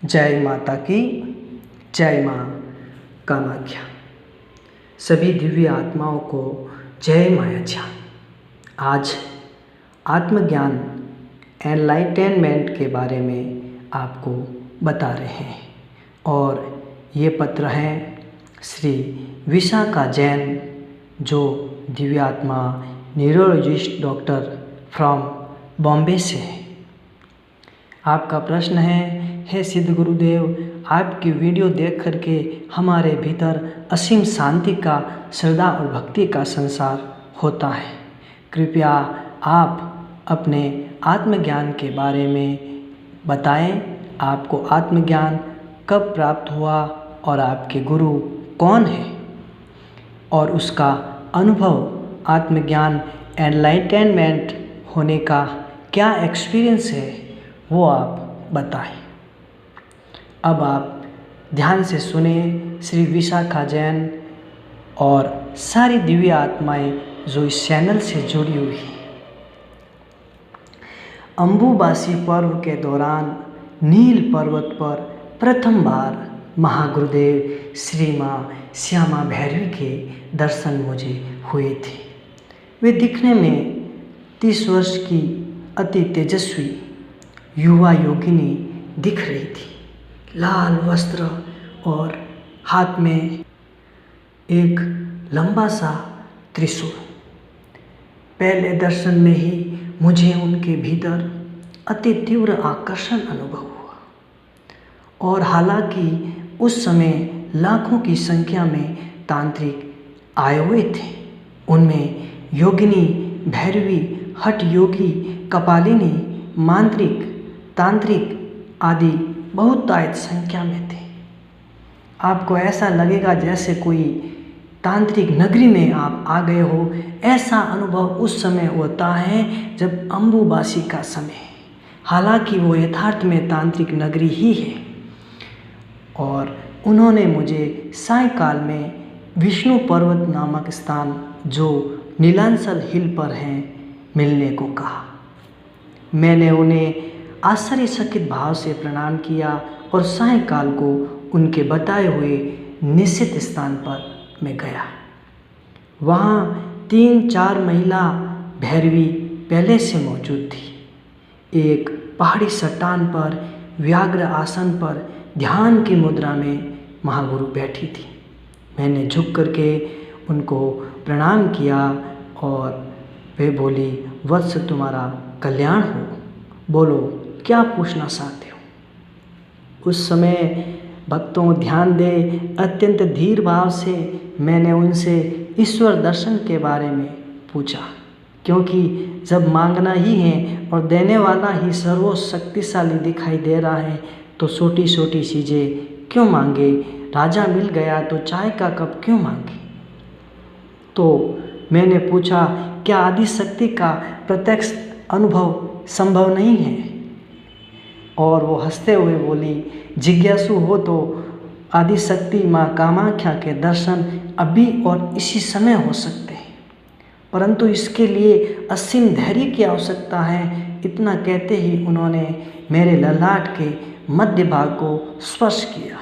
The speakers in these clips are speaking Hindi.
जय माता की जय माँ कामाख्या। सभी दिव्य आत्माओं को जय माया ज्ञान। आज आत्मज्ञान एनलाइटेनमेंट के बारे में आपको बता रहे हैं और ये पत्र हैं श्री विशाखा जैन, जो दिव्य आत्मा न्यूरोलॉजिस्ट डॉक्टर फ्रॉम बॉम्बे से है। आपका प्रश्न है, हे सिद्ध गुरुदेव, आपकी वीडियो देख करके हमारे भीतर असीम शांति का, श्रद्धा और भक्ति का संसार होता है। कृपया आप अपने आत्मज्ञान के बारे में बताएं। आपको आत्मज्ञान कब प्राप्त हुआ और आपके गुरु कौन है और उसका अनुभव आत्मज्ञान एनलाइटेनमेंट होने का क्या एक्सपीरियंस है, वो आप बताएं। अब आप ध्यान से सुने श्री विशाखा जैन और सारी दिव्य आत्माएं जो इस चैनल से जुड़ी हुई हैं। अम्बुबासी पर्व के दौरान नील पर्वत पर प्रथम बार महागुरुदेव श्री माँ श्यामा भैरवी के दर्शन मुझे हुए थे। वे दिखने में 30 वर्ष की अति तेजस्वी युवा योगिनी दिख रही थी। लाल वस्त्र और हाथ में एक लंबा सा त्रिशूल। पहले दर्शन में ही मुझे उनके भीतर अति तीव्र आकर्षण अनुभव हुआ और हालांकि उस समय लाखों की संख्या में तांत्रिक आए हुए थे, उनमें योगिनी, भैरवी, हठ योगी, कपालिनी, मांत्रिक, तांत्रिक आदि बहुतायत संख्या में थे। आपको ऐसा लगेगा जैसे कोई तांत्रिक नगरी में आप आ गए हो। ऐसा अनुभव उस समय होता है जब अम्बुबासी का समय है। हालांकि वो यथार्थ में तांत्रिक नगरी ही है। और उन्होंने मुझे सायकाल में विष्णु पर्वत नामक स्थान, जो नीलांचल हिल पर है, मिलने को कहा। मैंने उन्हें आश्चर्यचकित भाव से प्रणाम किया और सायंकाल को उनके बताए हुए निश्चित स्थान पर मैं गया। वहाँ 3-4 महिला भैरवी पहले से मौजूद थी। एक पहाड़ी चट्टान पर व्याघ्र आसन पर ध्यान की मुद्रा में महागुरु बैठी थी। मैंने झुक करके उनको प्रणाम किया और वे बोली, वत्स तुम्हारा कल्याण हो, बोलो क्या पूछना चाहते हो। उस समय भक्तों ध्यान दे, अत्यंत धीर भाव से मैंने उनसे ईश्वर दर्शन के बारे में पूछा, क्योंकि जब मांगना ही है और देने वाला ही सर्वशक्तिशाली दिखाई दे रहा है तो छोटी छोटी चीज़ें क्यों मांगे। राजा मिल गया तो चाय का कप क्यों मांगे। तो मैंने पूछा, क्या आदिशक्ति का प्रत्यक्ष अनुभव संभव नहीं है। और वो हंसते हुए बोली, जिज्ञासु हो तो आदिशक्ति माँ कामाख्या के दर्शन अभी और इसी समय हो सकते हैं, परंतु इसके लिए असीम धैर्य की आवश्यकता है। इतना कहते ही उन्होंने मेरे ललाट के मध्य भाग को स्पर्श किया।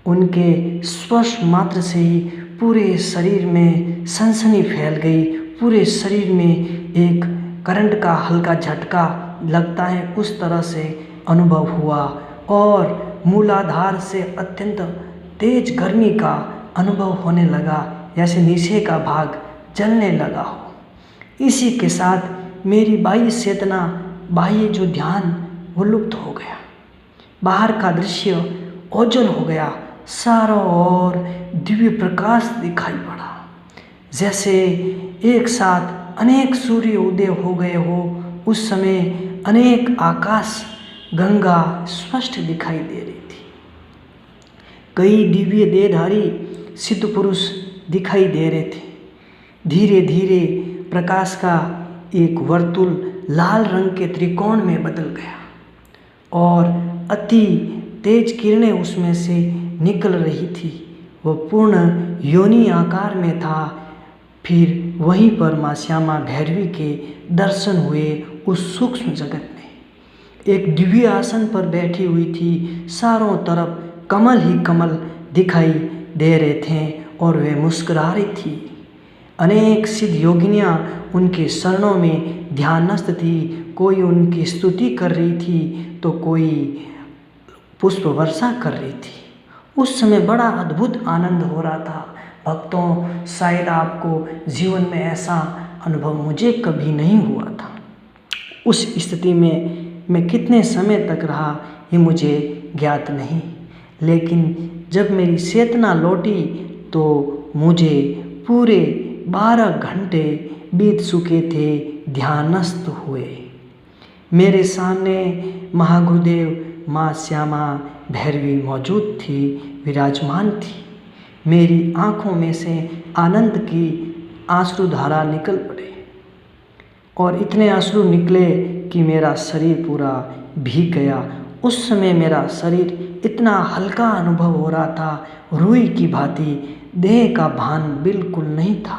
उनके स्पर्श मात्र से ही पूरे शरीर में सनसनी फैल गई। पूरे शरीर में एक करंट का हल्का झटका लगता है, उस तरह से अनुभव हुआ और मूलाधार से अत्यंत तेज गर्मी का अनुभव होने लगा, जैसे नीचे का भाग जलने लगा हो। इसी के साथ मेरी बाह्य चेतना, बाह्य जो ध्यान, वो लुप्त हो गया। बाहर का दृश्य ओझल हो गया। चारों ओर दिव्य प्रकाश दिखाई पड़ा, जैसे एक साथ अनेक सूर्य उदय हो गए हो। उस समय अनेक आकाश गंगा स्पष्ट दिखाई दे रही थी। कई दिव्य देहधारी सिद्ध पुरुष दिखाई दे रहे थे। धीरे धीरे प्रकाश का एक वर्तुल लाल रंग के त्रिकोण में बदल गया और अति तेज किरणें उसमें से निकल रही थी। वह पूर्ण योनि आकार में था। फिर वहीं पर माँ श्यामा भैरवी के दर्शन हुए उस सूक्ष्म जगत में। एक दिव्य आसन पर बैठी हुई थी। चारों तरफ कमल ही कमल दिखाई दे रहे थे और वे मुस्कुरा रही थी। अनेक सिद्ध योगिनियाँ उनके शरणों में ध्यानस्थ थी। कोई उनकी स्तुति कर रही थी तो कोई पुष्प वर्षा कर रही थी। उस समय बड़ा अद्भुत आनंद हो रहा था। भक्तों, शायद आपको जीवन में ऐसा अनुभव मुझे कभी नहीं हुआ था। उस स्थिति में मैं कितने समय तक रहा ये मुझे ज्ञात नहीं, लेकिन जब मेरी चेतना लौटी तो मुझे पूरे 12 घंटे बीत चुके थे ध्यानस्थ हुए। मेरे सामने महागुरुदेव माँ श्यामा भैरवी मौजूद थी, विराजमान थी। मेरी आँखों में से आनंद की आंसुधारा निकल पड़े और इतने आंसू निकले कि मेरा शरीर पूरा भीग गया। उस समय मेरा शरीर इतना हल्का अनुभव हो रहा था, रुई की भांति। देह का भान बिल्कुल नहीं था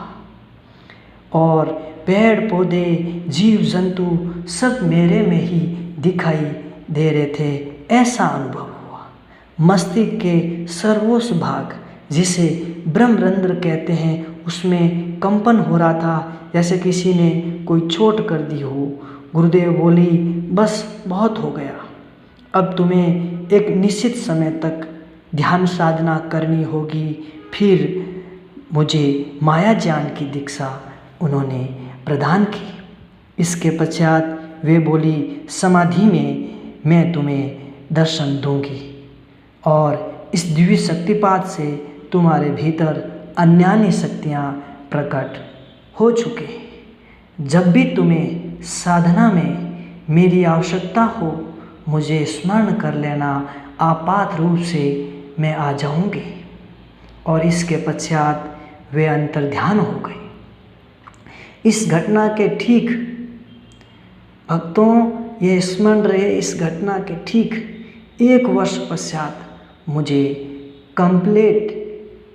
और पेड़ पौधे जीव जंतु सब मेरे में ही दिखाई दे रहे थे। ऐसा अनुभव हुआ। मस्तिष्क के सर्वोच्च भाग जिसे ब्रह्मरंध्र कहते हैं उसमें कंपन हो रहा था, जैसे किसी ने कोई चोट कर दी हो। गुरुदेव बोली, बस बहुत हो गया, अब तुम्हें एक निश्चित समय तक ध्यान साधना करनी होगी। फिर मुझे माया ज्ञान की दीक्षा उन्होंने प्रदान की। इसके पश्चात वे बोली, समाधि में मैं तुम्हें दर्शन दूंगी और इस दिव्य शक्तिपात से तुम्हारे भीतर अन्यान्य शक्तियाँ प्रकट हो चुके। जब भी तुम्हें साधना में मेरी आवश्यकता हो मुझे स्मरण कर लेना, आपात रूप से मैं आ जाऊंगी। और इसके पश्चात वे अंतर्ध्यान हो गए। इस घटना के ठीक भक्तों ये स्मरण रहे, इस घटना के ठीक 1 वर्ष पश्चात मुझे कंप्लीट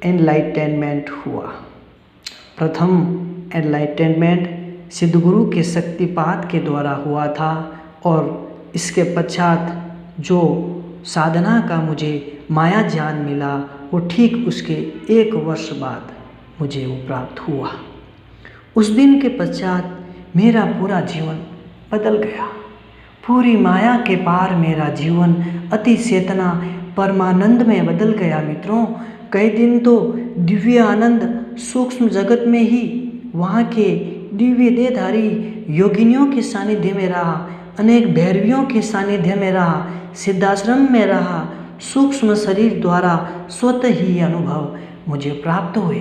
एनलाइटेनमेंट हुआ। प्रथम एनलाइटेनमेंट सिद्धगुरु के शक्तिपात के द्वारा हुआ था और इसके पश्चात जो साधना का मुझे माया ज्ञान मिला वो ठीक उसके 1 वर्ष बाद मुझे वो प्राप्त हुआ। उस दिन के पश्चात मेरा पूरा जीवन बदल गया। पूरी माया के पार मेरा जीवन अति चेतना परमानंद में बदल गया। मित्रों, कई दिन तो दिव्य आनंद सूक्ष्म जगत में ही वहाँ के दिव्य देहधारी योगिनियों के सानिध्य में रहा, अनेक भैरवियों के सानिध्य में रहा, सिद्धाश्रम में रहा। सूक्ष्म शरीर द्वारा स्वतः ही अनुभव मुझे प्राप्त हुए।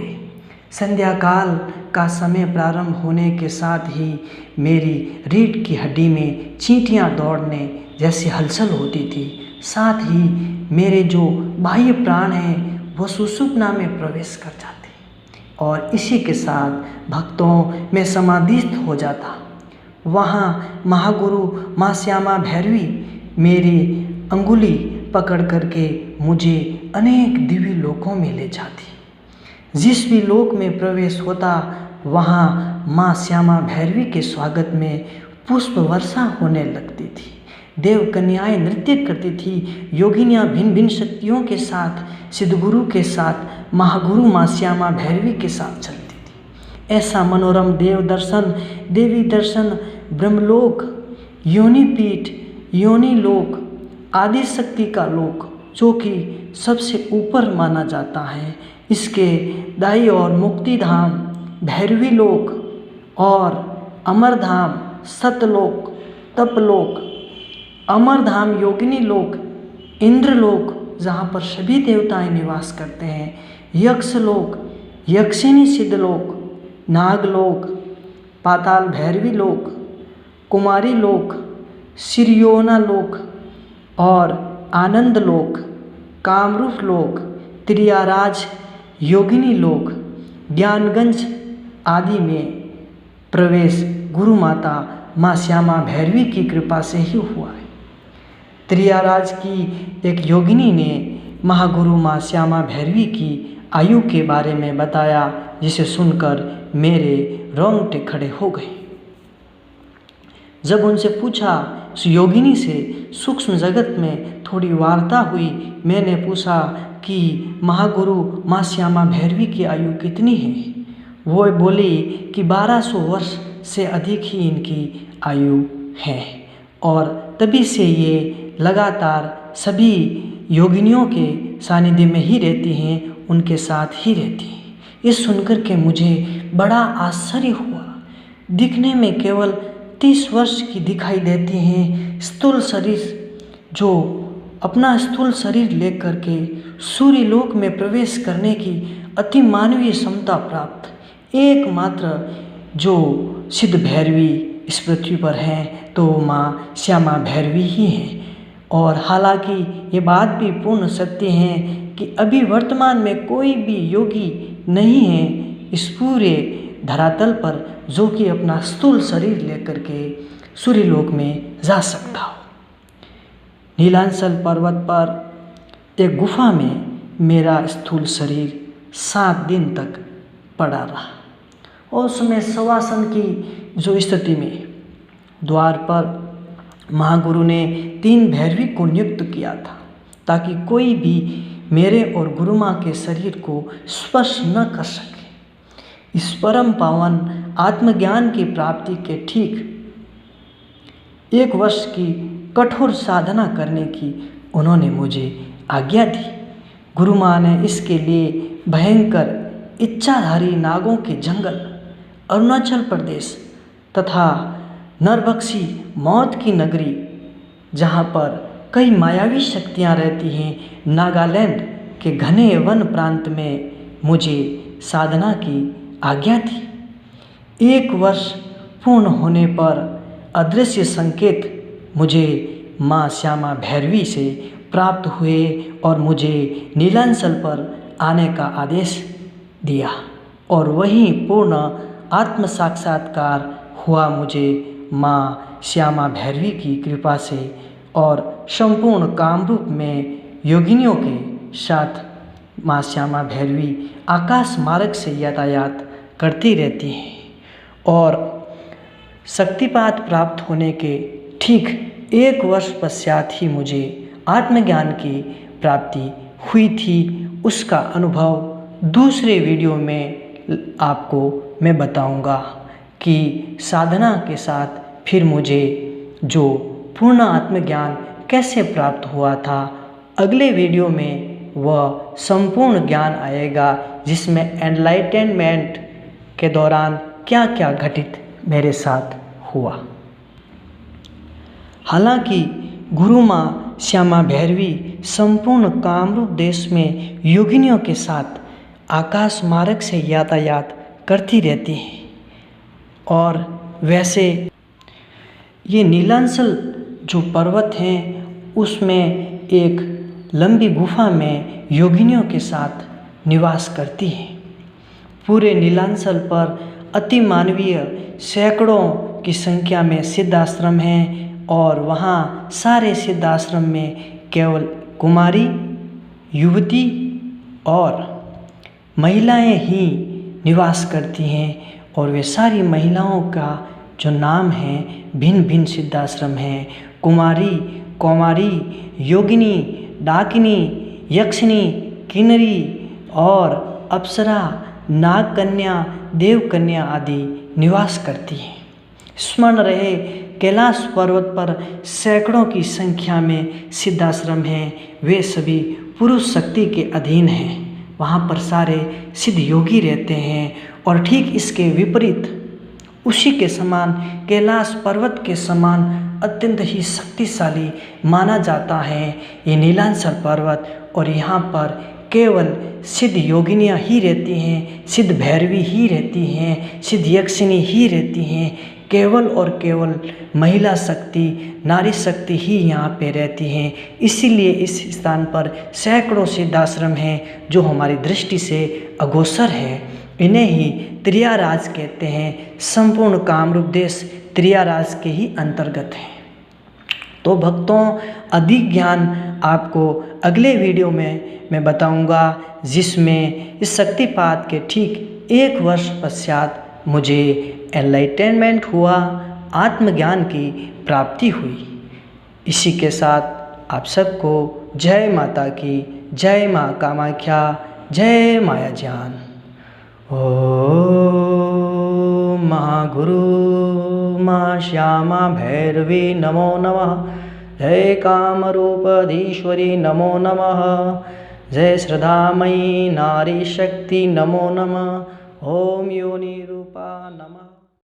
संध्या काल का समय प्रारंभ होने के साथ ही मेरी रीढ़ की हड्डी में चींटियाँ दौड़ने जैसी हलचल होती थी। साथ ही मेरे जो बाह्य प्राण हैं वो सुषुप्ना में प्रवेश कर जाते और इसी के साथ भक्तों मैं समाधिस्थ हो जाता। वहाँ महागुरु माँ श्यामा भैरवी मेरी अंगुली पकड़ करके मुझे अनेक दिव्य लोकों में ले जाती। जिस भी लोक में प्रवेश होता वहाँ माँ श्यामा भैरवी के स्वागत में पुष्प वर्षा होने लगती थी। देव कन्याएं नृत्य करती थी। योगिनियाँ भिन्न भिन्न शक्तियों के साथ सिद्धगुरु के साथ महागुरु माँ श्यामा भैरवी के साथ चलती थी। ऐसा मनोरम देव दर्शन, देवी दर्शन, ब्रह्मलोक, योनिपीठ, योनि लोक, आदि शक्ति का लोक जो कि सबसे ऊपर माना जाता है, इसके दाई और मुक्ति धाम, भैरवी लोक और अमरधाम, सतलोक, तपलोक, अमरधाम, योगिनी लोक, इंद्रलोक जहाँ पर सभी देवताएं निवास करते हैं, यक्षलोक, यक्षिणी सिद्धलोक, नागलोक, पाताल भैरवी लोक, कुमारी लोक, सिरियोना लोक और आनंद लोक, कामरूप लोक, त्रियाराज, योगिनी लोक, ज्ञानगंज आदि में प्रवेश गुरु माता माँ श्यामा भैरवी की कृपा से ही हुआ है। त्रियाराज की एक योगिनी ने महागुरु माँ श्यामा भैरवी की आयु के बारे में बताया, जिसे सुनकर मेरे रोंगटे खड़े हो गए। जब उनसे पूछा, उस योगिनी से सूक्ष्म जगत में थोड़ी वार्ता हुई। मैंने पूछा कि महागुरु माँ श्यामा भैरवी की आयु कितनी है। वो बोली कि 1200 वर्ष से अधिक ही इनकी आयु है और तभी से ये लगातार सभी योगिनियों के सानिध्य में ही रहती हैं, उनके साथ ही रहती हैं। ये सुनकर के मुझे बड़ा आश्चर्य हुआ। दिखने में केवल 30 वर्ष की दिखाई देती हैं, स्थूल शरीर, जो अपना स्थूल शरीर लेकर के सूर्यलोक में प्रवेश करने की अति मानवीय क्षमता प्राप्त एकमात्र जो सिद्ध भैरवी इस पृथ्वी पर हैं तो माँ श्यामा भैरवी ही हैं। और हालांकि ये बात भी पूर्ण सत्य है कि अभी वर्तमान में कोई भी योगी नहीं है इस पूरे धरातल पर जो कि अपना स्थूल शरीर लेकर के सूर्यलोक में जा सकता हो। नीलांचल पर्वत पर एक गुफा में मेरा स्थूल शरीर 7 दिन तक पड़ा रहा और उसमें शवासन की जो स्थिति में द्वार पर महागुरु ने 3 भैरवी को नियुक्त किया था ताकि कोई भी मेरे और गुरु माँ के शरीर को स्पर्श न कर सके। इस परम पावन आत्मज्ञान की प्राप्ति के ठीक 1 वर्ष की कठोर साधना करने की उन्होंने मुझे आज्ञा दी। गुरु माँ ने इसके लिए भयंकर इच्छाधारी नागों के जंगल, अरुणाचल प्रदेश तथा नरभक्षी मौत की नगरी, जहाँ पर कई मायावी शक्तियाँ रहती हैं, नागालैंड के घने वन प्रांत में मुझे साधना की आज्ञा थी। 1 वर्ष पूर्ण होने पर अदृश्य संकेत मुझे माँ श्यामा भैरवी से प्राप्त हुए और मुझे नीलांचल पर आने का आदेश दिया और वहीं पूर्ण आत्म साक्षात्कार हुआ मुझे माँ श्यामा भैरवी की कृपा से और संपूर्ण कामरूप में योगिनियों के साथ माँ श्यामा भैरवी आकाश मार्ग से यातायात करती रहती हैं और शक्तिपात प्राप्त होने के ठीक 1 वर्ष पश्चात ही मुझे आत्मज्ञान की प्राप्ति हुई थी। उसका अनुभव दूसरे वीडियो में आपको मैं बताऊंगा कि साधना के साथ फिर मुझे जो पूर्ण आत्मज्ञान कैसे प्राप्त हुआ था। अगले वीडियो में वह संपूर्ण ज्ञान आएगा जिसमें एनलाइटेनमेंट के दौरान क्या क्या घटित मेरे साथ हुआ। हालांकि गुरु माँ श्यामा भैरवी संपूर्ण कामरूप देश में योगिनियों के साथ आकाश मार्ग से यातायात करती रहती हैं और वैसे ये नीलांचल जो पर्वत हैं उसमें एक लंबी गुफा में योगिनियों के साथ निवास करती हैं। पूरे नीलांचल पर अति मानवीय सैकड़ों की संख्या में सिद्धाश्रम हैं और वहाँ सारे सिद्धाश्रम में केवल कुमारी, युवती और महिलाएं ही निवास करती हैं और वे सारी महिलाओं का जो नाम है भिन्न भिन्न सिद्धाश्रम हैं। कुमारी, कौमारी, योगिनी, डाकिनी, यक्षिणी, किन्नरी और अप्सरा, नाग कन्या, देव कन्या आदि निवास करती हैं। स्मरण रहे कैलाश पर्वत पर सैकड़ों की संख्या में सिद्धाश्रम हैं, वे सभी पुरुष शक्ति के अधीन हैं। वहाँ पर सारे सिद्ध योगी रहते हैं और ठीक इसके विपरीत उसी के समान कैलाश पर्वत के समान अत्यंत ही शक्तिशाली माना जाता है ये नीलांचल पर्वत। और यहाँ पर केवल सिद्ध योगिनियाँ ही रहती हैं, सिद्ध भैरवी ही रहती हैं, सिद्ध यक्षिणी ही रहती हैं। केवल और केवल महिला शक्ति, नारी शक्ति ही यहाँ पे रहती हैं। इसीलिए इस स्थान पर सैकड़ों सिद्धाश्रम हैं जो हमारी दृष्टि से अगोचर है। इन्हें ही त्रियाराज कहते हैं। संपूर्ण कामरूप देश त्रियाराज के ही अंतर्गत है। तो भक्तों, अधिक ज्ञान आपको अगले वीडियो में मैं बताऊंगा जिसमें इस शक्तिपात के ठीक 1 वर्ष पश्चात मुझे एनलाइटेनमेंट हुआ आत्मज्ञान की प्राप्ति हुई। इसी के साथ आप सबको जय माता की, जय माँ कामाख्या, जय माया ज्ञान। ओम महागुरु माँ श्यामा भैरवी नमो नमः। जय कामरूपधीश्वरी नमो नमः। जय श्रद्धामयी नारी शक्ति नमो नमः। ओम योनि रूपा नमः।